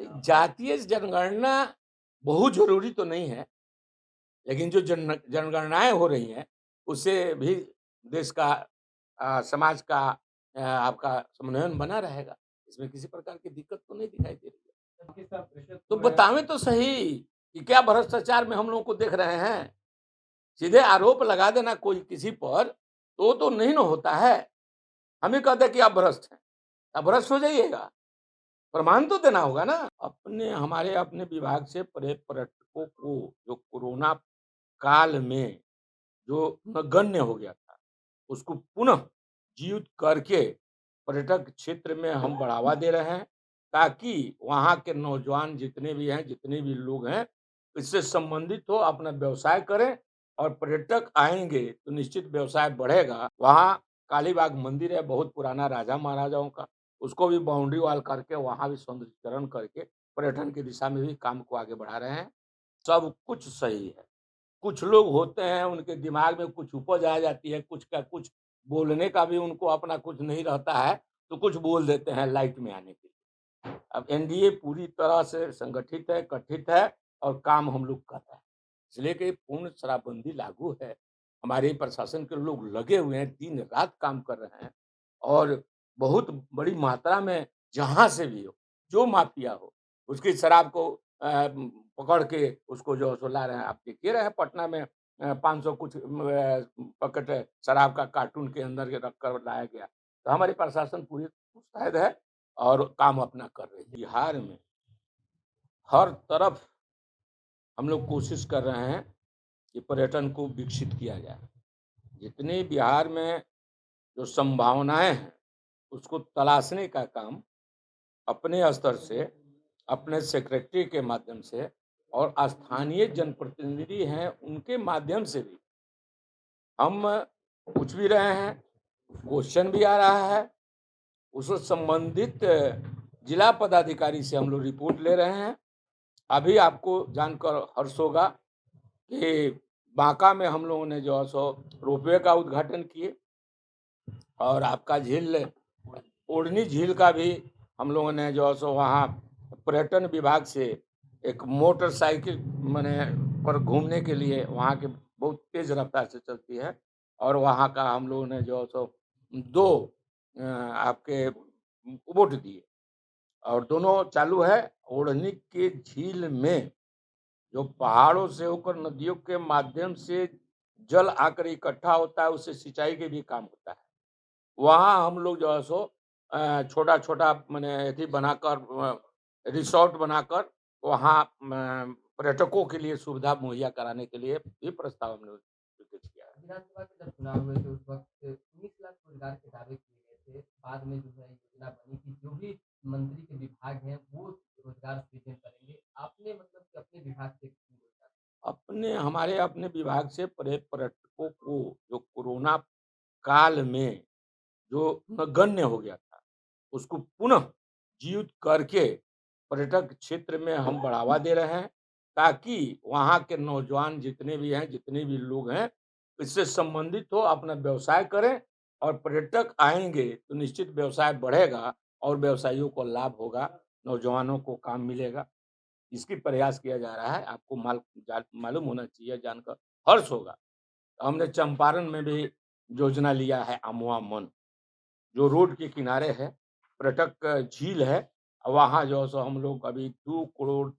जातीय जनगणना बहुत ज़रूरी तो नहीं है, लेकिन जो जनगणनाएँ हो रही हैं, उससे भी देश का समाज का आपका समन्वयन बना रहेगा। इसमें किसी प्रकार की दिक्कत तो नहीं दिखाई दे रही है। किस तरह प्रेषित तो हो रहा है? बतावें तो सही कि क्या भ्रष्टाचार में हम लोगों को देख रहे हैं? सीधे आरोप लगा देना कोई किसी पर, तो नहीं ना होता है। हम ही कह दें कि आप भ्रष्ट हैं, आप भ्रष्ट हो जाइएगा। प्रमाण तो देना होगा ना। अपने विभाग से पर्यटकों को जो कोरोना काल में जो नगण्य हो गया था, उसको पुनः जीवित करके पर्यटक क्षेत्र में हम बढ़ावा दे रहे हैं, ताकि वहाँ के नौजवान जितने भी हैं, जितने भी लोग हैं, इससे संबंधित हो, अपना व्यवसाय करें और पर्यटक आएँगे तो निश्चित व्यवसाय बढ़ेगा। वहाँ कालीबाग मंदिर है, बहुत पुराना राजा-महाराजाओं का, उसको भी बाउंड्री वॉल करके वहाँ भी सौंदर्यीकरण करके पर्यटन की दिशा में भी काम को आगे बढ़ा रहे हैं। सब कुछ सही है। कुछ लोग होते हैं, उनके दिमाग में कुछ उपज आ जाती है, कुछ का कुछ बोलने का भी उनको अपना कुछ नहीं रहता है, तो कुछ बोल देते हैं लाइट में आने के लिए। अब एनडीए पूरी तरह से संगठित है, गठित है और काम हम लोग कर रहे हैं। इसलिए कि पूर्ण शराबबंदी लागू है। हमारे प्रशासन के लोग लगे हुए हैं, दिन-रात काम कर रहे हैं और बहुत बड़ी मात्रा में जहाँ से भी हो, जो माफिया हो, उसकी शराब को पकड़ के उसको जो है सो ला रहे हैं। आप देख ही रहे हैं पटना में 500 कुछ पैकेट शराब का कार्टून के अंदर के रख कर लाया गया। तो हमारी प्रशासन पूरी मुस्तैद है और काम अपना कर रही है। बिहार में हर तरफ हम लोग कोशिश कर रहे हैं कि पर्यटन को विकसित किया जाए। जितनी बिहार में जो संभावनाएँ हैं, उसको तलाशने का काम अपने स्तर से, अपने सेक्रेटरी के माध्यम से और स्थानीय जनप्रतिनिधि हैं, उनके माध्यम से भी हम पूछ भी रहे हैं, क्वेश्चन भी आ रहा है, उससे संबंधित जिला पदाधिकारी से हम लोग रिपोर्ट ले रहे हैं। अभी आपको जानकर हर्ष होगा कि बांका में हम लोगों ने जो है सो रोपवे का उद्घाटन किए और आपका झील ओढ़नी झील का भी हम लोगों ने जो है सो वहाँ पर्यटन विभाग से एक मोटरसाइकिल माने पर घूमने के लिए वहाँ के बहुत तेज रफ्तार से चलती है और वहाँ का हम लोगों ने जो है सो 2 आपके बोट दिए और दोनों चालू है। ओढ़नी के झील में जो पहाड़ों से होकर नदियों के माध्यम से जल आकर इकट्ठा होता है, उससे सिंचाई के भी काम होता है। वहाँ हम लोग जो है सो छोटा-छोटा माने अथी बनाकर रिसॉर्ट बनाकर वहाँ पर्यटकों के लिए सुविधा मुहैया कराने के लिए भी प्रस्ताव हमने स्वीकृत किया है। विधानसभा के जब चुनाव हुए थे उस वक़्त 19 लाख रोज़गार के दावे किए गए थे। बाद में जो है योजना बनी कि जो भी मंत्री के विभाग हैं वो रोज़गार सृजन करेंगे। आपने मतलब कि अपने विभाग से कितनी रोज़गार? अपने विभाग से पर्यटकों को जो कोरोना काल में जो नगण्य हो गया था, उसको पुनः जीवित करके पर्यटक क्षेत्र में हम बढ़ावा दे रहे हैं, ताकि वहाँ के नौजवान जितने भी हैं, जितने भी लोग हैं, इससे संबंधित हो, अपना व्यवसाय करें और पर्यटक आएँगे तो निश्चित व्यवसाय बढ़ेगा और व्यवसायियों को लाभ होगा, नौजवानों को काम मिलेगा। इसकी प्रयास किया जा रहा है, आपको मालूम होना चाहिए, जानकर हर्ष होगा। हमने चंपारण में भी योजना लिया है अमवा मन। जो रोड के किनारे है, पर्यटक झील है, वहाँ जो है सो हम लोग अभी 2 करोड़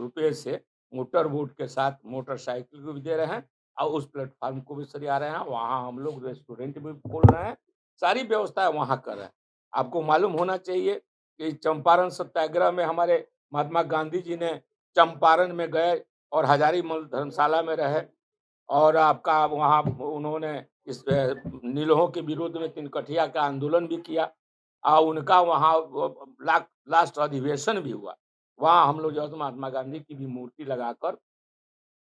रुपए से मोटर बोट के साथ मोटरसाइकिल को भी दे रहे हैं और उस प्लेटफ़ॉर्म को भी सरिया रहे हैं। वहाँ हम लोग रेस्टोरेंट भी खोल रहे हैं, सारी व्यवस्थाएँ वहाँ कर रहे हैं। आपको मालूम होना चाहिए कि चंपारण सत्याग्रह में हमारे महात्मा गांधी जी ने चंपारण में गए और हजारीमल धर्मशाला में रहे। और आपका वहाँ उन्होंने इस नीलों के विरोध में तिनकठिया का आंदोलन भी किया उनका वहाँ लास्ट अधिवेशन भी हुआ। वहाँ हम लोग जो है सो महात्मा गांधी की भी मूर्ति लगाकर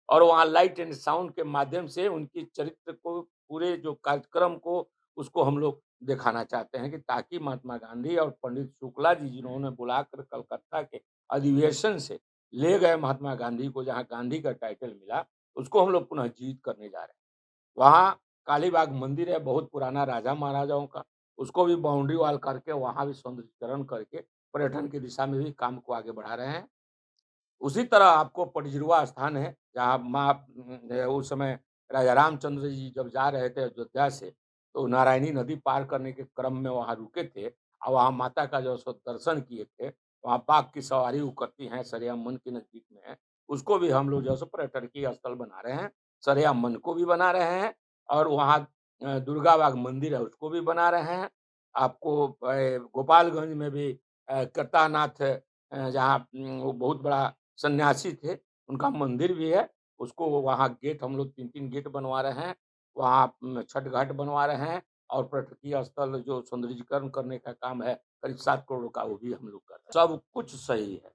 और वहाँ लाइट एंड साउंड के माध्यम से उनकी चरित्र को पूरे जो कार्यक्रम को उसको हम लोग दिखाना चाहते हैं कि ताकि महात्मा गांधी और पंडित शुक्ला जी जिन्होंने बुलाकर कलकत्ता के अधिवेशन से ले गए महात्मा गांधी को जहाँ गांधी का टाइटल मिला, उसको हम लोग पुनः जीवित करने जा रहे हैं। वहाँ कालीबाग मंदिर है, बहुत पुराना राजा-महाराजाओं का, उसको भी बाउंड्री वॉल करके वहाँ भी सौंदर्यीकरण करके पर्यटन की दिशा में भी काम को आगे बढ़ा रहे हैं। उसी तरह आपको पटजिरवा स्थान है, जहाँ उस समय राजा रामचंद्र जी जब जा रहे थे अयोध्या से, तो नारायणी नदी पार करने के क्रम में वहाँ रुके थे और वहाँ माता का जो सो दर्शन किए थे। वहाँ बाघ की सवारी वो करती हैं, सरेआम मन के नज़दीक में है। उसको भी हम लोग जो है सो पर्यटन की स्थल बना रहे हैं। सरेआम मन को भी बना रहे हैं और वहाँ दुर्गा बाग मंदिर है, उसको भी बना रहे हैं। आपको गोपालगंज में भी करतारनाथ जहाँ वो बहुत बड़ा सन्यासी थे, उनका मंदिर भी है, उसको वहाँ गेट हम लोग 3-3 गेट बनवा रहे हैं, वहाँ छठ घाट बनवा रहे हैं और पर्यटकीय स्थल जो सौंदर्यीकरण करने का काम है, करीब 7 करोड़ का वो भी हम लोग कर रहे हैं। सब कुछ सही है।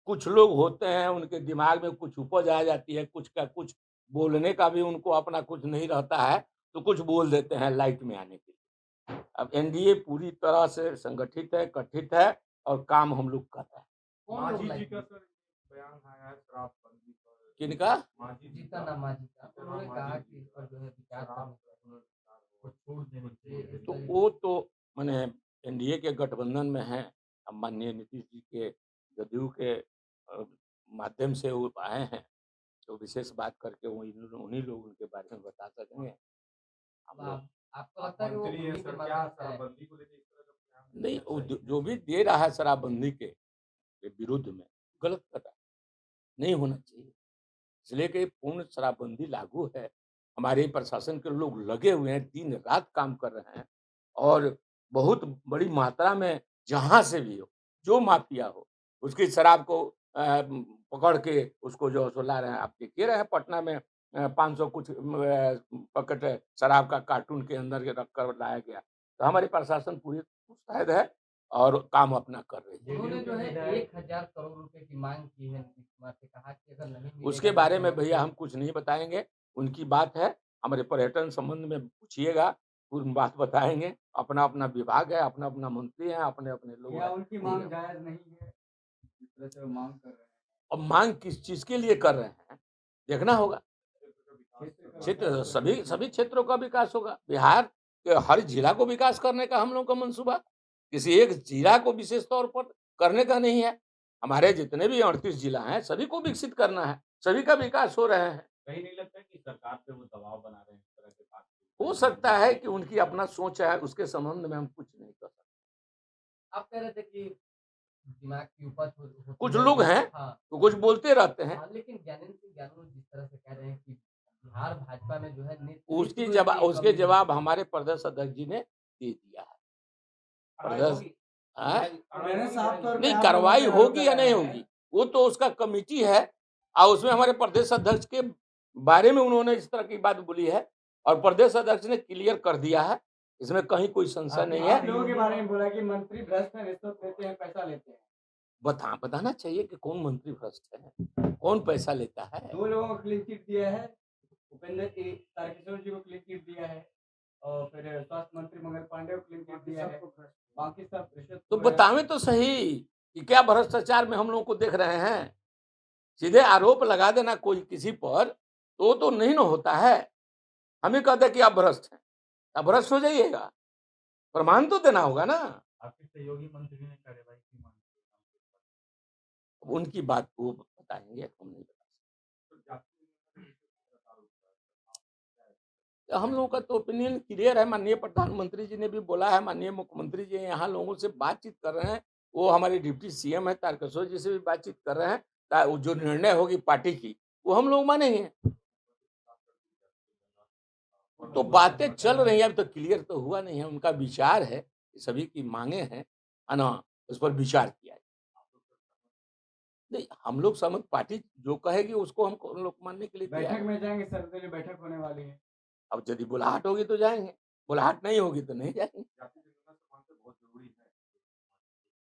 कुछ लोग होते हैं, उनके दिमाग में कुछ उपज आ जाती है, कुछ का कुछ बोलने का भी उनको अपना कुछ नहीं रहता है, तो कुछ बोल देते हैं लाइट में आने के लिए। अब एनडीए पूरी तरह से संगठित है, गठित है और काम हम लोग कर रहे हैं। कौन लोग मांझी जी लाइक का सर बयान आया है शराबबंदी पर। किनका? मांझी जी जीतन का राम मांझी का, जीतन उन्होंने राम कहा मांझी कि जी इस का पर जो है विचार शराब करने का पुनर्विचार हो, छोड़ देनी चाहिए। तो वो तो माने एनडीए के गठबंधन में हैं। अब माननीय नीतीश जी के जदयू के माध्यम से वो आए हैं, तो विशेष बात करके वो उन्हीं लोग उनके बारे में बता सकेंगे। हम लोग आपको आप लगता है कि वो मंत्री हैं उन्हीं के सर, क्या माध्यम से आए? शराबबंदी को लेके इस तरह का बयान नहीं, देना वो सही है? जो भी दे रहा है शराबबंदी के विरुद्ध में, गलत कर रहा है, नहीं होना चाहिए। इसलिए कि पूर्ण शराबबंदी लागू है। हमारे प्रशासन के लोग लगे हुए हैं, दिन-रात काम कर रहे हैं और बहुत बड़ी मात्रा में जहाँ से भी हो, जो माफिया हो, उसकी शराब को पकड़ के उसको जो है सो ला रहे हैं। आप देख ही रहे हैं पटना में 500 कुछ पैकेट शराब का कार्टून के अंदर के रख कर लाया गया। तो हमारी प्रशासन पूरी मुस्तैद है और काम अपना कर रही है। उन्होंने जो है 1000 करोड़ रुपए की मांग की है नीतीश कुमार से, कहा कि अगर नहीं मिलेगा उसके तो बारे में भैया हम समस्या कुछ नहीं बताएँगे, उनकी बात है, हमारे पर्यटन संबंध में पूछिएगा, पूर्ण बात बताएँगे। अपना-अपना विभाग है, अपना-अपना मंत्री हैं, अपने-अपने लोग क्या हैं। उनकी ठीक मांग है। जायज़ नहीं है? जिस तरह से वो मांग कर रहे हैं। अब माँग किस चीज़ के लिए कर रहे हैं, देखना होगा। क्षेत्र का क्षेत्र विकास सभी करने के सभी लिए। क्षेत्रों का विकास होगा। बिहार के हर जिला को विकास करने का हम लोग का मंसूबा, किसी एक जिला को विशेष तौर पर करने का नहीं है। हमारे जितने भी 38 जिला हैं, सभी को विकसित करना है, सभी का विकास हो रहे हैं। कहीं नहीं लगता कि सरकार पे वो दबाव बना रहे हैं इस तरह के बात? हो सकता है कि उनकी अपना सोच है, उसके संबंध में हम कुछ नहीं कर सकते। आप कह रहे थे कि दिमाग की उपज होती कुछ है लोग हैं, हाँ, तो कुछ बोलते रहते हैं। हाँ, लेकिन ज्ञानेंद्र सिंह यादव जिस तरह से कह रहे हैं कि बिहार भाजपा में जो है उसकी नेतृत्व की उसके कमी जवाब है। हमारे प्रदेश अध्यक्ष जी ने दे दिया है। कार्रवाई प्रदेश होगी? हाँ? मैंने साफ तौर पे नहीं, आप लोगों कार्रवाई पे आरोप होगी या नहीं लगाया है। होगी, वो तो उसका कमिटी है और उसमें हमारे प्रदेश अध्यक्ष के बारे में उन्होंने इस तरह की बात बोली है और प्रदेश अध्यक्ष ने क्लियर कर दिया है, इसमें कहीं कोई संशय नहीं आप है। लोगों के बारे में बोला कि मंत्री भ्रष्ट हैं, रिश्वत लेते हैं, पैसा लेते हैं। बताना चाहिए कि कौन मंत्री भ्रष्ट है, कौन पैसा लेता है। 2 लोगों को क्लीन चिट दिया है, तारकिशोर जी को क्लीन चिट दिया है और फिर स्वास्थ्य मंत्री मंगल पांडे को क्लीन चिट दिया है। बाकी सब रिश्वत तो खो रहे हैं। बतावें तो सही कि क्या भ्रष्टाचार में हम लोगों को देख रहे हैं। सीधे आरोप लगा देना कोई किसी पर तो नहीं ना होता है। हम ही कहते हैं कि आप भ्रष्ट हैं, आप भ्रष्ट हो जाइएगा, प्रमाण तो देना होगा ना। आपके सहयोगी मंत्री ने कार्रवाई की मांग की। अब उनकी बात वो बताएंगे, हम नहीं बता तो जाति में सकते। हम लोगों का तो ओपिनियन क्लियर है। माननीय प्रधानमंत्री जी ने भी बोला है, माननीय मुख्यमंत्री जी यहाँ लोगों से बातचीत कर रहे हैं, वो हमारे डिप्टी सीएम है तारकिशोर जी से भी बातचीत कर रहे हैं। जो निर्णय होगी पार्टी की वो हम लोग मानेंगे। तो बातें चल रही हैं, अभी तो क्लियर तो हुआ नहीं है। उनका विचार है, सभी की मांगे हैं, है ना, उस पर विचार किया जाए। नहीं, हम लोग समझ पार्टी जो कहेगी उसको हम लोग मानने के लिए तैयार बैठक हैं। में जाएंगे, सर्वदलीय बैठक होने वाली है। अब यदि बुलाहट होगी तो जाएंगे, बुलाहट नहीं होगी तो नहीं जाएंगे। जाति जनगणना समाज से बहुत जरूरी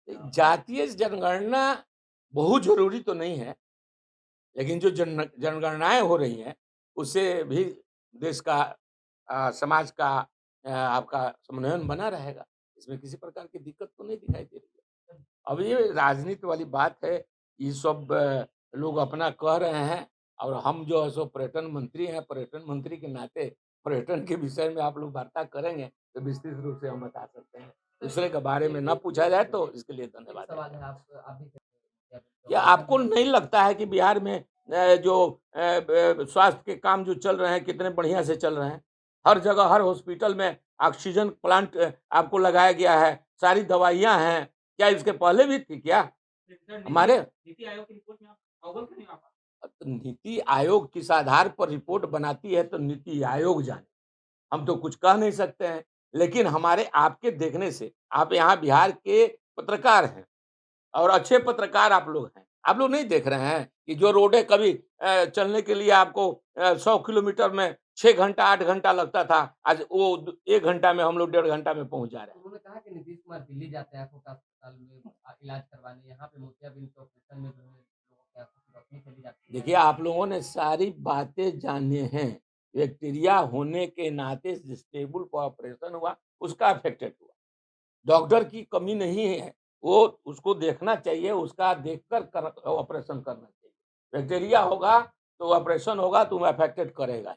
है। जातीय जनगणना बहुत जरूरी तो नहीं है, लेकिन जो जनगणनाएं हो रही हैं उससे भी देश का समाज का आपका समन्वयन बना रहेगा। इसमें किसी प्रकार की दिक्कत तो नहीं दिखाई दे रही है। अब ये राजनीति वाली बात है, ये सब लोग अपना कह रहे हैं और हम जो है सो पर्यटन मंत्री हैं, पर्यटन मंत्री के नाते पर्यटन के विषय में आप लोग वार्ता करेंगे तो विस्तृत रूप से हम बता सकते हैं। दूसरे के बारे में न पूछा जाए तो इसके लिए एक धन्यवाद। सवाल है आप भी क्या आपको नहीं लगता है कि बिहार में जो स्वास्थ्य के काम जो चल रहे हैं कितने बढ़िया से चल रहे हैं? हर जगह हर हॉस्पिटल में ऑक्सीजन प्लांट आपको लगाया गया है, सारी दवाइयाँ हैं। क्या इसके पहले भी थी क्या? हमारे नीति आयोग की रिपोर्ट में आप अव्वल क्यों नहीं आ पाते? नीति आयोग किस आधार पर रिपोर्ट बनाती है तो नीति आयोग जाने। हम तो कुछ कह नहीं सकते हैं, लेकिन हमारे आपके देखने से आप यहाँ बिहार के पत्रकार हैं और अच्छे पत्रकार आप लोग हैं। आप लोग नहीं देख रहे हैं कि जो रोडें कभी चलने के लिए आपको 100 किलोमीटर में 6 घंटा 8 घंटा लगता था, आज वो 1 घंटा में हम लोग 1.5 घंटा में पहुँच जा रहे हैं। उन्होंने कहा कि नीतीश कुमार दिल्ली जाते हैं आँखों का अस्पताल में इलाज करवाने, यहाँ पे मोतियाबिंद के ऑपरेशन में जो है लोगों की आँखों की रोशनी चली जाती है। देखिए, आप लोगों ने सारी बातें जानी हैं। बैक्टीरिया होने के नाते जिस टेबल पर ऑपरेशन हुआ, उसका अफेक्टेड हुआ। डॉक्टर की कमी नहीं है, वो उसको देखना चाहिए, उसका देखकर ऑपरेशन करना चाहिए। बैक्टीरिया होगा तो ऑपरेशन होगा तो वो अफेक्टेड करेगा।